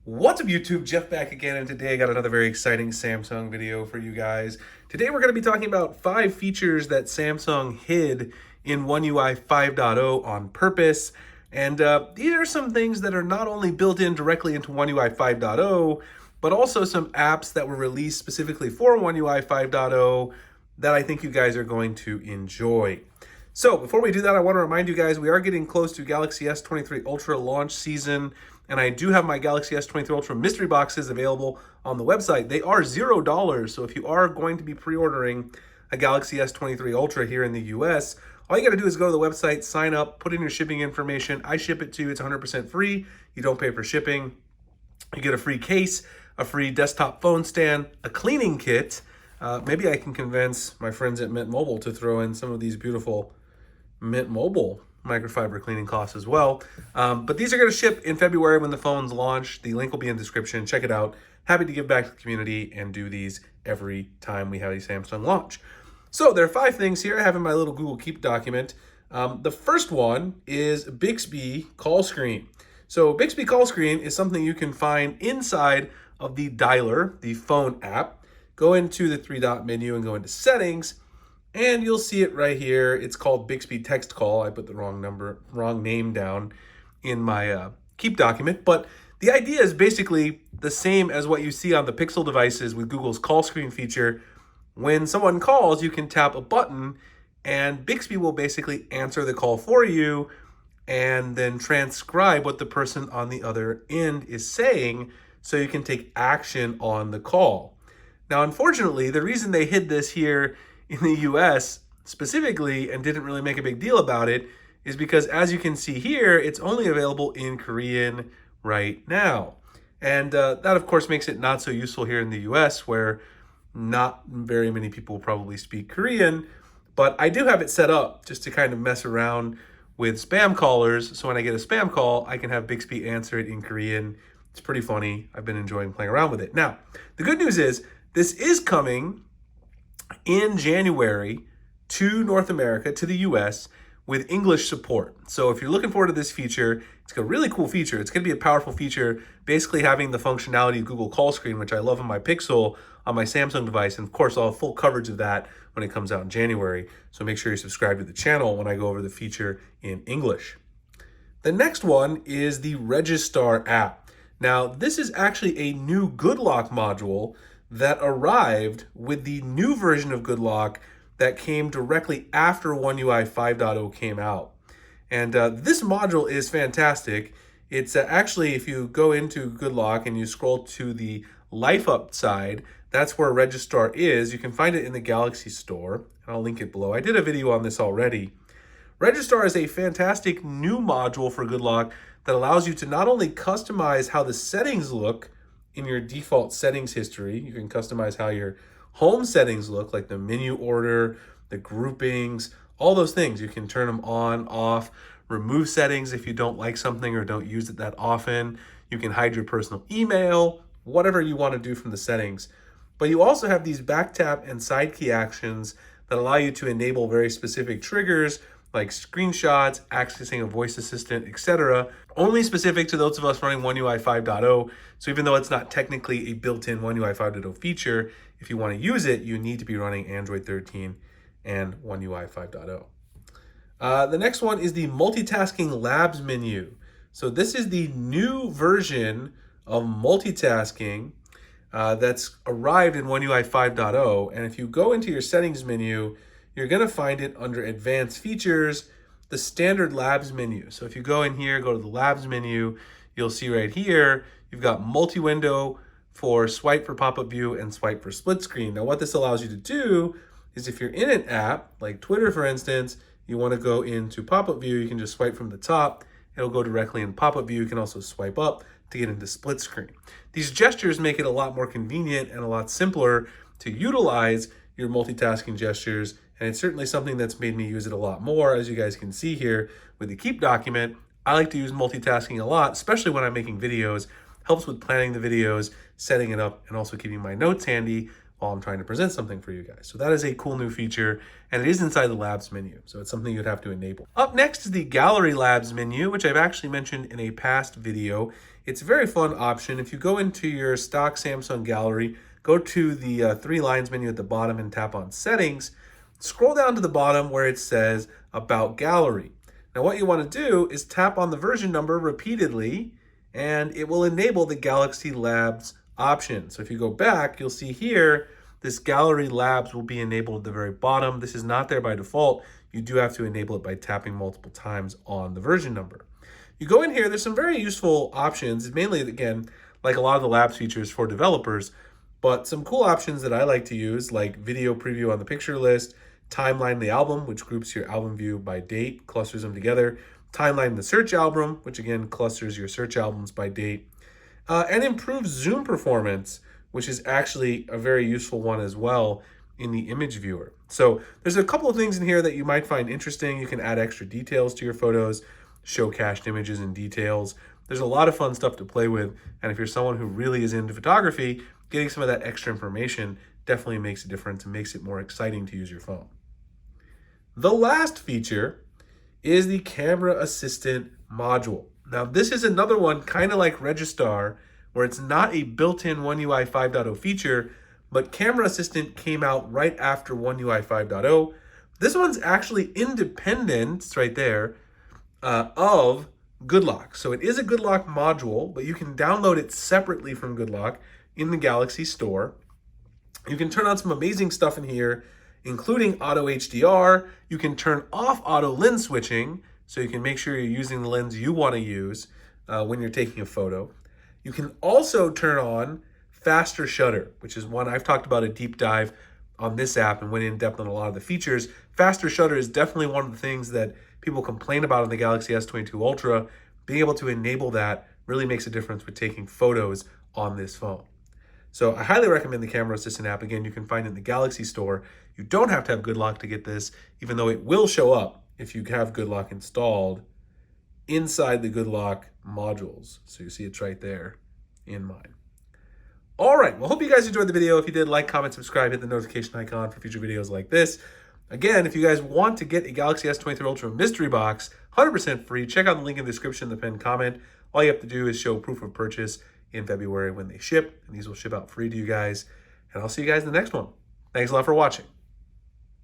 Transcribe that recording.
What's up YouTube, Jeff back again, and today I got another very exciting Samsung video for you guys. Today we're going to be talking about 5 features that Samsung hid in One UI 5.0 on purpose. And these are some things that are not only built in directly into One UI 5.0, but also some apps that were released specifically for One UI 5.0 that I think you guys are going to enjoy. So before we do that, I want to remind you guys we are getting close to Galaxy S23 Ultra launch season, and I do have my Galaxy S23 Ultra mystery boxes available on the website. They are $0, so if you are going to be pre-ordering a Galaxy S23 Ultra here in the US, all you got to do is go to the website, sign up, put in your shipping information. I ship it to you. It's 100% free. You don't pay for shipping. You get a free case, a free desktop phone stand, a cleaning kit. Maybe I can convince my friends at Mint Mobile to throw in some of these beautiful Mint Mobile microfiber cleaning cloths as well. But these are going to ship in February when the phones launch. The link will be in the description. Check it out. Happy to give back to the community and do these every time we have a Samsung launch. So there are 5 things here I have in my little Google Keep document. The first one is Bixby call screen. So Bixby call screen is something you can find inside of the dialer, the phone app. Go into the 3-dot menu and go into settings, and you'll see it right here. It's called Bixby text call. I put the wrong name down in my Keep document, but the idea is basically the same as what you see on the Pixel devices with Google's call screen feature. When someone calls, you can tap a button and Bixby will basically answer the call for you and then transcribe what the person on the other end is saying so you can take action on the call. Now, unfortunately, the reason they hid this here in the US specifically and didn't really make a big deal about it is because, as you can see here, it's only available in Korean right now. And that, of course, makes it not so useful here in the US, where not very many people probably speak Korean. But I do have it set up just to kind of mess around with spam callers. So when I get a spam call, I can have Bixby answer it in Korean. It's pretty funny. I've been enjoying playing around with it. Now, the good news is this is coming in January to North America, to the US, with English support. So if you're looking forward to this feature, it's a really cool feature. It's going to be a powerful feature, basically having the functionality of Google Call Screen, which I love on my Pixel, on my Samsung device. And of course, I'll have full coverage of that when it comes out in January. So make sure you subscribe to the channel when I go over the feature in English. The next one is the Registar app. Now, this is actually a new Good Lock module that arrived with the new version of Good Lock that came directly after One UI 5.0 came out. And this module is fantastic. It's actually, if you go into Good Lock and you scroll to the Life Up side, that's where Registar is. You can find it in the Galaxy Store, and I'll link it below. I did a video on this already. Registar is a fantastic new module for Good Lock that allows you to not only customize how the settings look in your default settings history. You can customize how your home settings look, like the menu order, the groupings, all those things. You can turn them on, off, remove settings if you don't like something or don't use it that often. You can hide your personal email, whatever you want to do from the settings. But you also have these back tap and side key actions that allow you to enable very specific triggers like screenshots, accessing a voice assistant, etc. Only specific to those of us running One UI 5.0. So even though it's not technically a built-in One UI 5.0 feature, if you want to use it, you need to be running Android 13 and One UI 5.0. The next one is the Multitasking Labs menu. So this is the new version of multitasking that's arrived in One UI 5.0. And if you go into your settings menu, you're going to find it under Advanced Features, the standard Labs menu. So if you go in here, go to the Labs menu, you'll see right here, you've got multi-window for swipe for pop-up view and swipe for split screen. Now what this allows you to do is if you're in an app, like Twitter for instance, you want to go into pop-up view, you can just swipe from the top. It'll go directly in pop-up view. You can also swipe up to get into split screen. These gestures make it a lot more convenient and a lot simpler to utilize your multitasking gestures. And it's certainly something that's made me use it a lot more. As you guys can see here with the Keep document, I like to use multitasking a lot, especially when I'm making videos. Helps with planning the videos, setting it up, and also keeping my notes handy while I'm trying to present something for you guys. So that is a cool new feature, and it is inside the Labs menu, so it's something you'd have to enable. Up next is the Gallery Labs menu, which I've actually mentioned in a past video. It's a very fun option. If you go into your stock Samsung gallery, go to the three lines menu at the bottom and tap on Settings. Scroll down to the bottom where it says About Gallery. Now what you want to do is tap on the version number repeatedly, and it will enable the Galaxy Labs option. So if you go back, you'll see here, this Gallery Labs will be enabled at the very bottom. This is not there by default. You do have to enable it by tapping multiple times on the version number. You go in here, there's some very useful options. It's mainly, again, like a lot of the Labs features for developers, but some cool options that I like to use, like video preview on the picture list, timeline the album, which groups your album view by date, clusters them together, timeline the search album, which again clusters your search albums by date, and improves zoom performance, which is actually a very useful one as well in the image viewer. So there's a couple of things in here that you might find interesting. You can add extra details to your photos, show cached images and details. There's a lot of fun stuff to play with, and if you're someone who really is into photography, getting some of that extra information definitely makes a difference and makes it more exciting to use your phone. The last feature is the Camera Assistant module. Now this is another one kind of like Registar, where it's not a built-in One UI 5.0 feature, but Camera Assistant came out right after One UI 5.0. This one's actually independent, it's right there, of GoodLock. So it is a GoodLock module, but you can download it separately from GoodLock in the Galaxy Store. You can turn on some amazing stuff in here, including auto HDR. You can turn off auto lens switching, so you can make sure you're using the lens you want to use when you're taking a photo. You can also turn on faster shutter, which is one I've talked about a deep dive on this app and went in depth on a lot of the features. Faster shutter is definitely one of the things that people complain about on the Galaxy S22 Ultra. Being able to enable that really makes a difference with taking photos on this phone. So I highly recommend the Camera Assistant app. Again, you can find it in the Galaxy Store. You don't have to have GoodLock to get this, even though it will show up if you have GoodLock installed inside the GoodLock modules. So you see it's right there in mine. All right, well, hope you guys enjoyed the video. If you did, like, comment, subscribe, hit the notification icon for future videos like this. Again, if you guys want to get a Galaxy S23 Ultra mystery box, 100% free, check out the link in the description, the pinned comment. All you have to do is show proof of purchase in February when they ship, and these will ship out free to you guys. And I'll see you guys in the next one. Thanks a lot for watching.